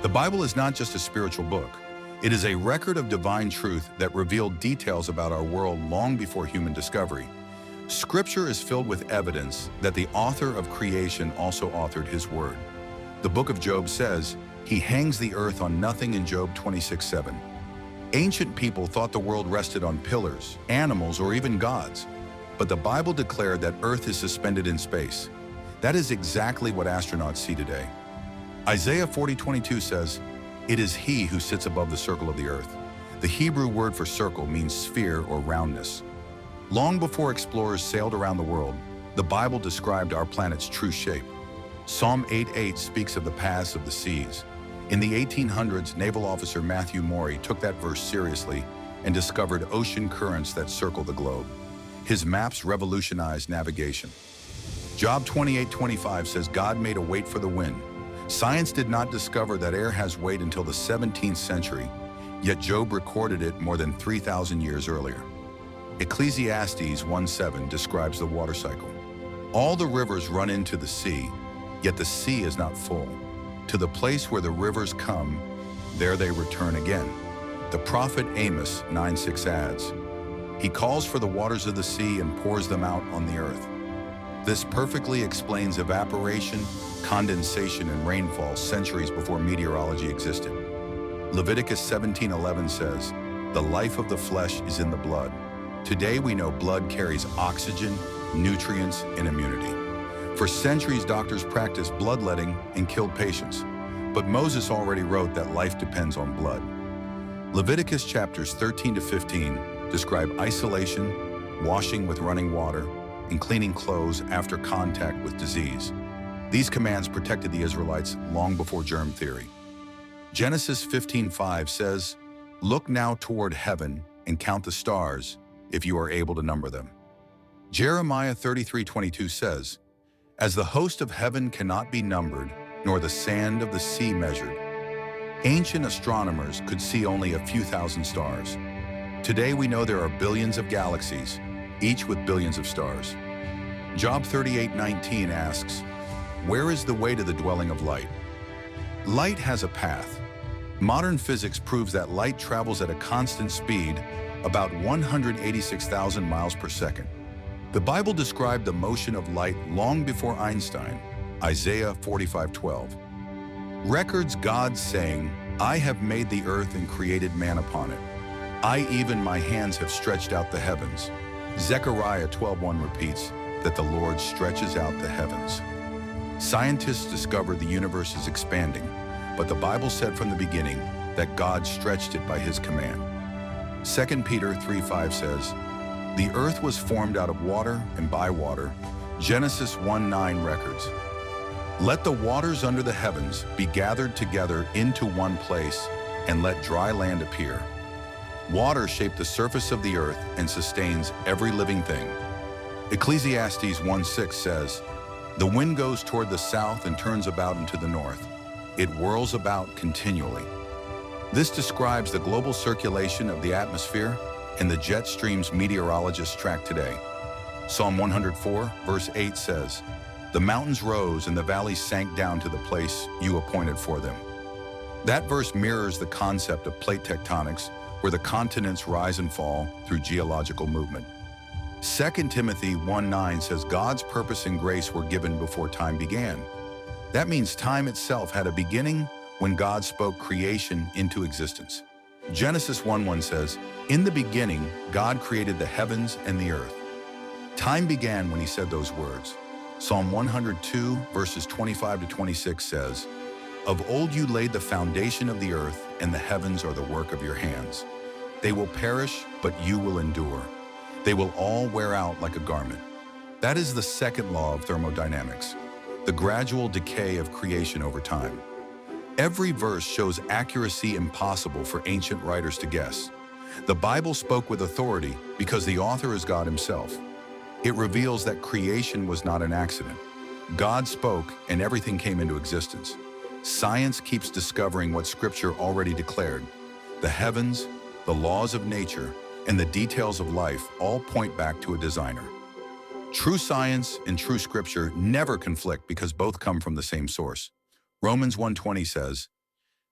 The Bible is not just a spiritual book. It is a record of divine truth that revealed details about our world long before human discovery. Scripture is filled with evidence that the author of creation also authored his word. The book of Job says, "He hangs the earth on nothing" in Job 26:7. Ancient people thought the world rested on pillars, animals, or even gods. But the Bible declared that earth is suspended in space. That is exactly what astronauts see today. Isaiah 40:22 says, "It is he who sits above the circle of the earth." The Hebrew word for circle means sphere or roundness. Long before explorers sailed around the world, the Bible described our planet's true shape. Psalm 8:8 speaks of the paths of the seas. In the 1800s, naval officer Matthew Maury took that verse seriously and discovered ocean currents that circle the globe. His maps revolutionized navigation. Job 28:25 says God made a weight for the wind. Science did not discover that air has weight until the 17th century, yet Job recorded it more than 3,000 years earlier. Ecclesiastes 1:7 describes the water cycle. All the rivers run into the sea, yet the sea is not full. To the place where the rivers come, there they return again. The prophet Amos 9:6 adds, "He calls for the waters of the sea and pours them out on the earth." This perfectly explains evaporation, condensation, and rainfall centuries before meteorology existed. Leviticus 17:11 says, "The life of the flesh is in the blood." Today we know blood carries oxygen, nutrients, and immunity. For centuries, doctors practiced bloodletting and killed patients. But Moses already wrote that life depends on blood. Leviticus chapters 13 to 15 describe isolation, washing with running water, and cleaning clothes after contact with disease. These commands protected the Israelites long before germ theory. Genesis 15:5 says, "Look now toward heaven and count the stars, if you are able to number them." Jeremiah 33:22 says, "As the host of heaven cannot be numbered, nor the sand of the sea measured." Ancient astronomers could see only a few thousand stars. Today we know there are billions of galaxies, each with billions of stars. Job 38:19 asks, "Where is the way to the dwelling of light?" Light has a path. Modern physics proves that light travels at a constant speed, about 186,000 miles per second. The Bible described the motion of light long before Einstein, Isaiah 45:12. Records God saying, "I have made the earth and created man upon it. I even my hands have stretched out the heavens." Zechariah 12:1 repeats that the Lord stretches out the heavens. Scientists discovered the universe is expanding, but the Bible said from the beginning that God stretched it by his command. 2 Peter 3:5 says, "The earth was formed out of water and by water." Genesis 1:9 records, "Let the waters under the heavens be gathered together into one place, and let dry land appear." Water shaped the surface of the earth and sustains every living thing. Ecclesiastes 1:6 says, "The wind goes toward the south and turns about into the north. It whirls about continually." This describes the global circulation of the atmosphere and the jet streams meteorologists track today. Psalm 104, verse 8 says, "The mountains rose and the valleys sank down to the place you appointed for them." That verse mirrors the concept of plate tectonics, where the continents rise and fall through geological movement. 2 Timothy 1:9 says God's purpose and grace were given before time began. That means time itself had a beginning when God spoke creation into existence. Genesis 1:1 says, "In the beginning, God created the heavens and the earth." Time began when he said those words. Psalm 102, verses 25 to 26 says, "Of old you laid the foundation of the earth, and the heavens are the work of your hands. They will perish, but you will endure. They will all wear out like a garment." That is the second law of thermodynamics, the gradual decay of creation over time. Every verse shows accuracy impossible for ancient writers to guess. The Bible spoke with authority because the author is God himself. It reveals that creation was not an accident. God spoke and everything came into existence. Science keeps discovering what Scripture already declared. The heavens, the laws of nature, and the details of life all point back to a designer. True science and true Scripture never conflict because both come from the same source. Romans 1:20 says,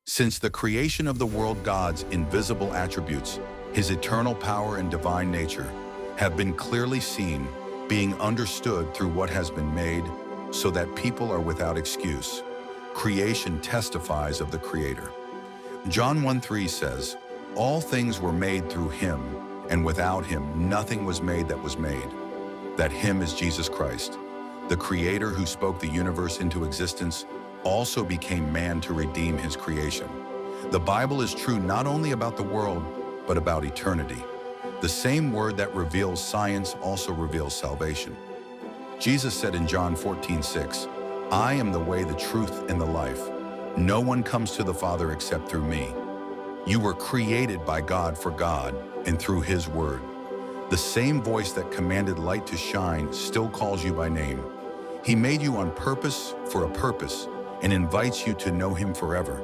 Since the creation of the world, God's invisible attributes, his eternal power and divine nature, have been clearly seen, being understood through what has been made, so that people are without excuse. Creation testifies of the Creator. John 1:3 says, "All things were made through him, and without him nothing was made that was made." That him is Jesus Christ. The Creator who spoke the universe into existence also became man to redeem his creation. The Bible is true not only about the world, but about eternity. The same word that reveals science also reveals salvation. Jesus said in John 14:6, "I am the way, the truth, and the life. No one comes to the Father except through me." You were created by God for God and through his word. The same voice that commanded light to shine still calls you by name. He made you on purpose for a purpose and invites you to know him forever.